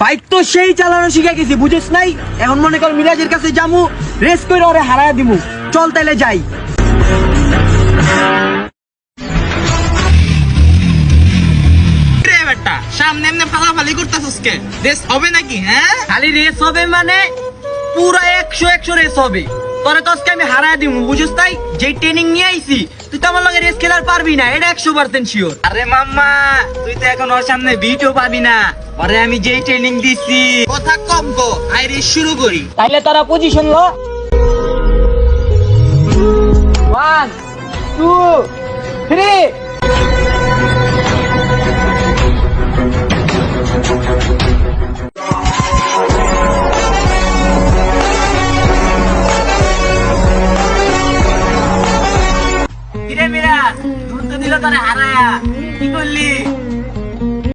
Bike তো সেই চালানো শিখে গেছি, বুঝিস নাই? এখন মনে কর মিরাজের কাছে যামু, রেস করে ওরে হারায় দিমু। চল তাইলে যাই। সামনে এমনি ফালাফালি করতেছস কে? রেস হবে নাকি? হ্যাঁ, খালি রেস হবে মানে পুরো 100 রেস হবে। তোরে তো আজকে আমি হারায় দিমু, বুঝিস তাই? যে ট্রেনিং নিয়ে আইছি, তুই তো আমার লগে রেস খেলার পারবি না, এটা 100% শিওর। আরে মাম্মা, তুই তো এখন ওর সামনে বিটও পাবি না। আরে আমি যেই ট্রেনিং দিছি, কথা কম কো, আই রেস শুরু করি। তাইলে তারা পজিশন ল। 1 2 3